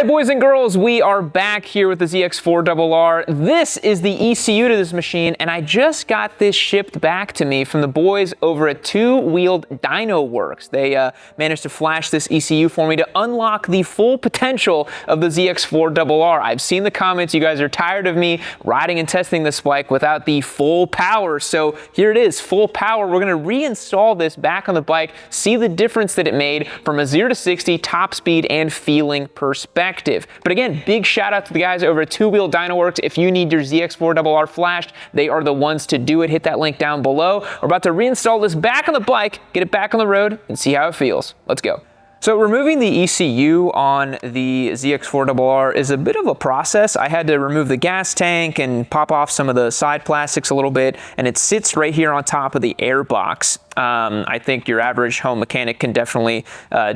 right, boys and girls, we are back here with the ZX4RR. This is the ECU to this machine, and I just got this shipped back to me from the boys over at Two Wheeled Dyno Works. They managed to flash this ECU for me to unlock the full potential of the ZX4RR. I've seen the comments. You guys are tired of me riding and testing this bike without the full power, so here it is, full power. We're going to reinstall this back on the bike, see the difference that it made from a 0 to 60 top speed and feeling perspective. But again, big shout out to the guys over at Two Wheeled Dyno Works. If you need your ZX4RR flashed, they are the ones to do it. Hit that link down below. We're about to reinstall this back on the bike, get it back on the road, and see how it feels. Let's go. So removing the ECU on the ZX4RR is a bit of a process. I had to remove the gas tank and pop off some of the side plastics a little bit, and it sits right here on top of the air box. I think your average home mechanic can definitely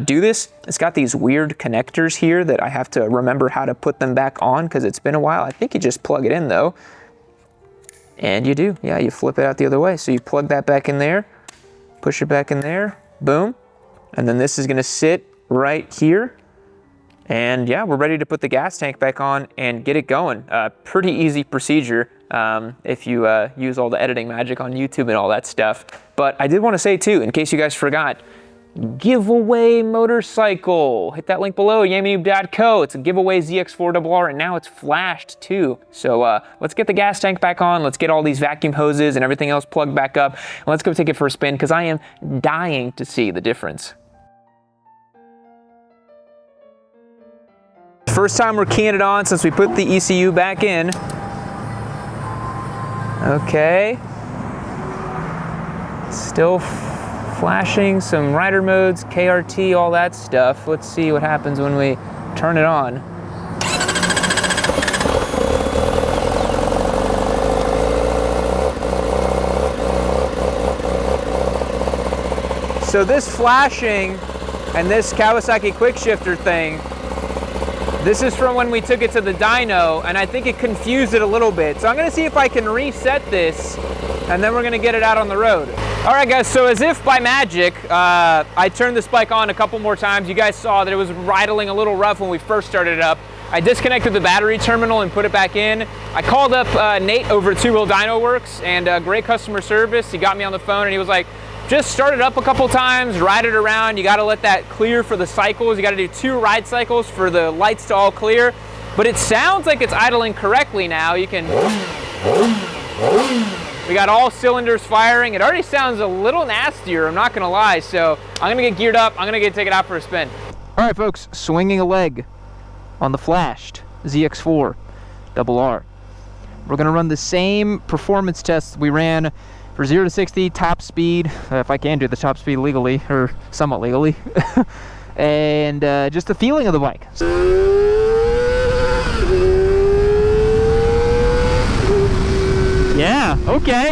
do this. It's got these weird connectors here that I have to remember how to put them back on because it's been a while. I think you just plug it in though. And you do, yeah, you flip it out the other way. So you plug that back in there, push it back in there, boom. And then this is gonna sit right here. And yeah, we're ready to put the gas tank back on and get it going. Pretty easy procedure if you use all the editing magic on YouTube and all that stuff. But I did wanna say too, in case you guys forgot, giveaway motorcycle. Hit that link below, yammynoob.co. It's a giveaway ZX4RR and now it's flashed too. So let's get the gas tank back on. Let's get all these vacuum hoses and everything else plugged back up. And let's go take it for a spin because I am dying to see the difference. First time we're keying it on since we put the ECU back in. Okay. Still flashing some rider modes, KRT, all that stuff. Let's see what happens when we turn it on. So this flashing and this Kawasaki quick shifter thing, this is from when we took it to the dyno, and I think it confused it a little bit. So I'm gonna see if I can reset this, and then we're gonna get it out on the road. All right, guys, so as if by magic, I turned this bike on a couple more times. You guys saw that it was idling a little rough when we first started it up. I disconnected the battery terminal and put it back in. I called up Nate over at Two Wheeled Dyno Works, and great customer service. He got me on the phone, and he was like, just start it up a couple times, ride it around. You gotta let that clear for the cycles. You gotta do 2 ride cycles for the lights to all clear. But it sounds like it's idling correctly now. You can, we got all cylinders firing. It already sounds a little nastier, I'm not gonna lie. So I'm gonna get geared up. I'm gonna take it out for a spin. All right, folks, swinging a leg on the flashed ZX4RR. We're gonna run the same performance tests we ran for 0 to 60 top speed, if I can do the top speed legally, or somewhat legally, and just the feeling of the bike. Yeah, okay.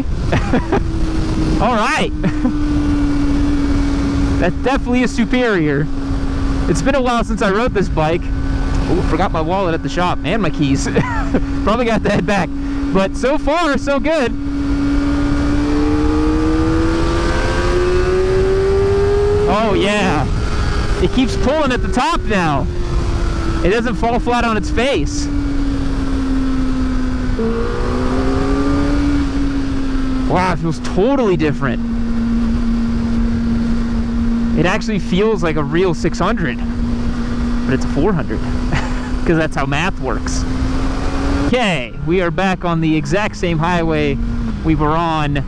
All right. That definitely is superior. It's been a while since I rode this bike. Oh, forgot my wallet at the shop and my keys. Probably got to head back. But so far, so good. Oh yeah, it keeps pulling at the top now. It doesn't fall flat on its face. Wow, it feels totally different. It actually feels like a real 600, but it's a 400, because that's how math works. Okay, we are back on the exact same highway we were on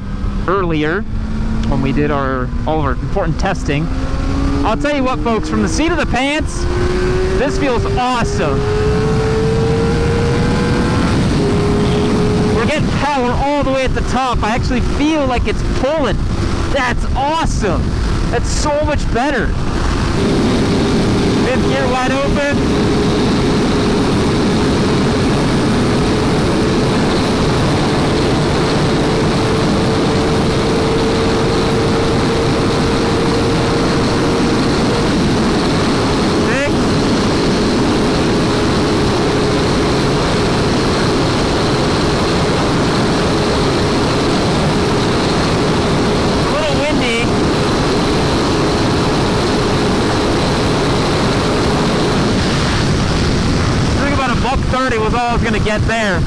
earlier when we did all of our important testing. I'll tell you what, folks, from the seat of the pants, this feels awesome. We're getting power all the way at the top. I actually feel like it's pulling. That's awesome. That's so much better. Fifth gear wide open. 130 was all I was gonna get there.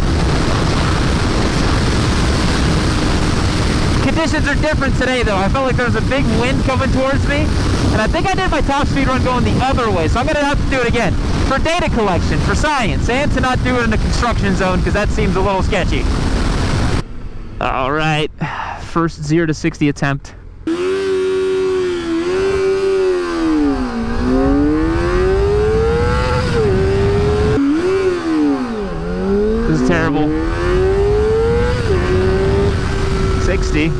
Conditions are different today though. I felt like there was a big wind coming towards me, and I think I did my top speed run going the other way, so I'm gonna have to do it again for data collection, for science, and to not do it in the construction zone because that seems a little sketchy. All right, first 0 to 60 attempt. This is terrible. 60.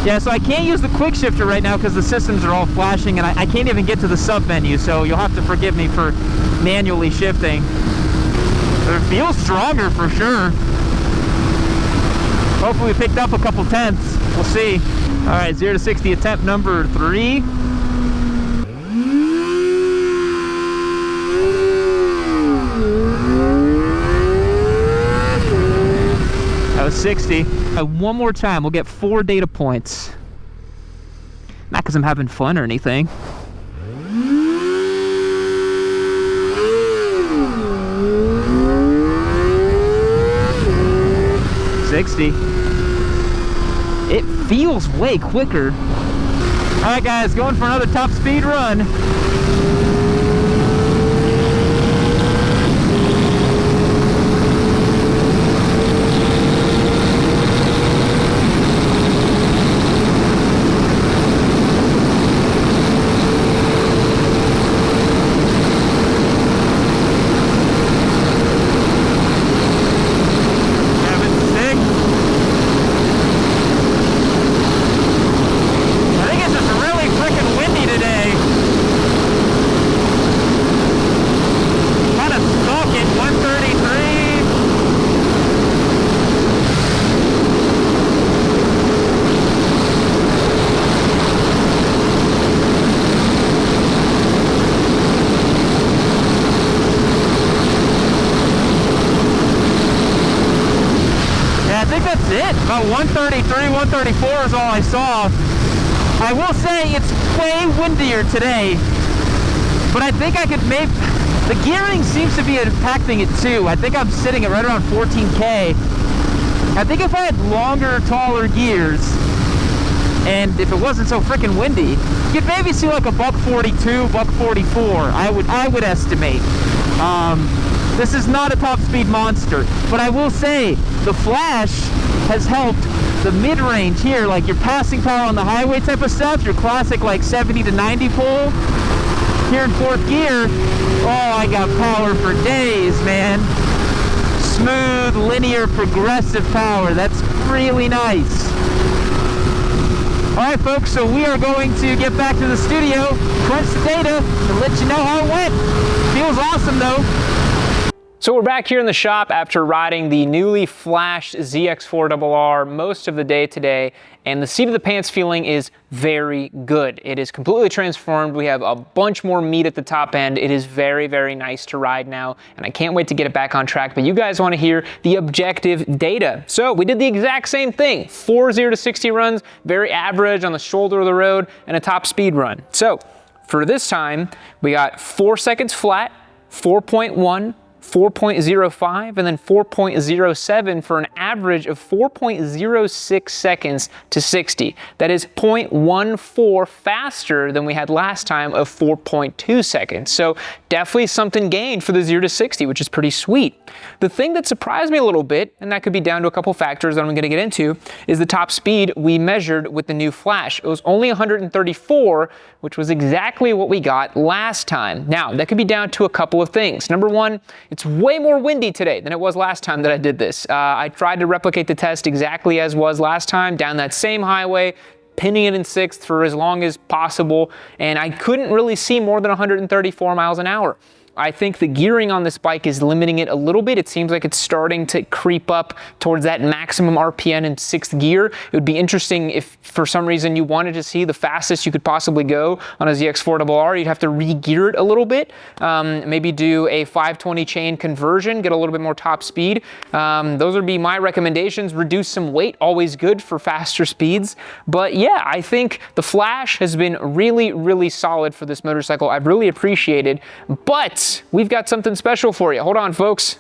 Yeah, so I can't use the quick shifter right now because the systems are all flashing and I can't even get to the sub menu, so you'll have to forgive me for manually shifting. But it feels stronger for sure. Hopefully we picked up a couple tenths. We'll see. All right, 0 to 60 attempt number 3. That was 60. One more time, we'll get 4 data points. Not because I'm having fun or anything. It feels way quicker. All right, guys, going for another top speed run. About 133, 134 is all I saw. I will say it's way windier today, but I think I could make, the gearing seems to be impacting it too. I think I'm sitting at right around 14K. I think if I had longer, taller gears, and if it wasn't so freaking windy, you could maybe see like a buck 42, buck 44, I would estimate. This is not a top speed monster, but I will say the flash has helped the mid-range here, like your passing power on the highway type of stuff, your classic like 70 to 90 pull. Here in 4th gear, oh, I got power for days, man. Smooth, linear, progressive power. That's really nice. All right, folks, so we are going to get back to the studio, crunch the data, and let you know how it went. Feels awesome, though. So we're back here in the shop after riding the newly flashed ZX4RR most of the day today, and the seat of the pants feeling is very good. It is completely transformed. We have a bunch more meat at the top end. It is very, very nice to ride now, and I can't wait to get it back on track, but you guys want to hear the objective data. So we did the exact same thing. 4 0 to 60 runs, very average on the shoulder of the road, and a top speed run. So for this time, we got 4 seconds flat, 4.1, 4.05, and then 4.07 for an average of 4.06 seconds to 60. That is 0.14 faster than we had last time of 4.2 seconds. So definitely something gained for the 0 to 60, which is pretty sweet. The thing that surprised me a little bit, and that could be down to a couple factors that I'm going to get into, is the top speed we measured with the new flash. It was only 134, which was exactly what we got last time. Now, that could be down to a couple of things. Number one, it's way more windy today than it was last time that I did this. I tried to replicate the test exactly as was last time, down that same highway, pinning it in 6th for as long as possible, and I couldn't really see more than 134 miles an hour. I think the gearing on this bike is limiting it a little bit. It seems like it's starting to creep up towards that maximum RPM in 6th gear. It would be interesting if for some reason you wanted to see the fastest you could possibly go on a ZX4RR, you'd have to re-gear it a little bit. Maybe do a 520 chain conversion, get a little bit more top speed. Those would be my recommendations. Reduce some weight, always good for faster speeds. But yeah, I think the flash has been really, really solid for this motorcycle. I've really appreciated, but we've got something special for you. Hold on, folks.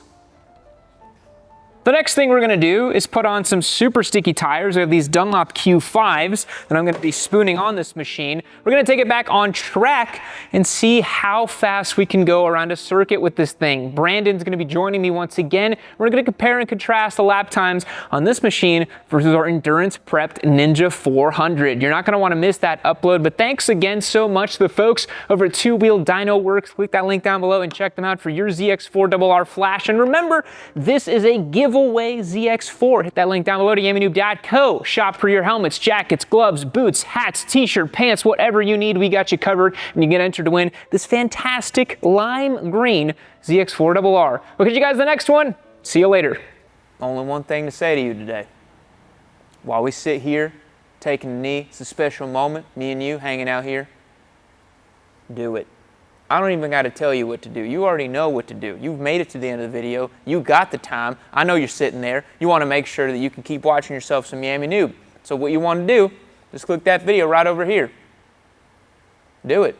The next thing we're gonna do is put on some super sticky tires. We have these Dunlop Q5s that I'm gonna be spooning on this machine. We're gonna take it back on track and see how fast we can go around a circuit with this thing. Brandon's gonna be joining me once again. We're gonna compare and contrast the lap times on this machine versus our endurance prepped Ninja 400. You're not gonna wanna miss that upload, but thanks again so much to the folks over at Two Wheel Dyno Works. Click that link down below and check them out for your ZX4RR Flash. And remember, this is a giveaway ZX4. Hit that link down below to yammynoob.co. Shop for your helmets, jackets, gloves, boots, hats, t-shirt, pants, whatever you need, we got you covered, and you get entered to win this fantastic lime green ZX4RR. We'll catch you guys in the next one. See you later. Only one thing to say to you today. While we sit here, taking a knee, it's a special moment, me and you hanging out here. Do it. I don't even got to tell you what to do. You already know what to do. You've made it to the end of the video. You got the time. I know you're sitting there. You want to make sure that you can keep watching yourself some Yammy Noob. So what you want to do, just click that video right over here. Do it.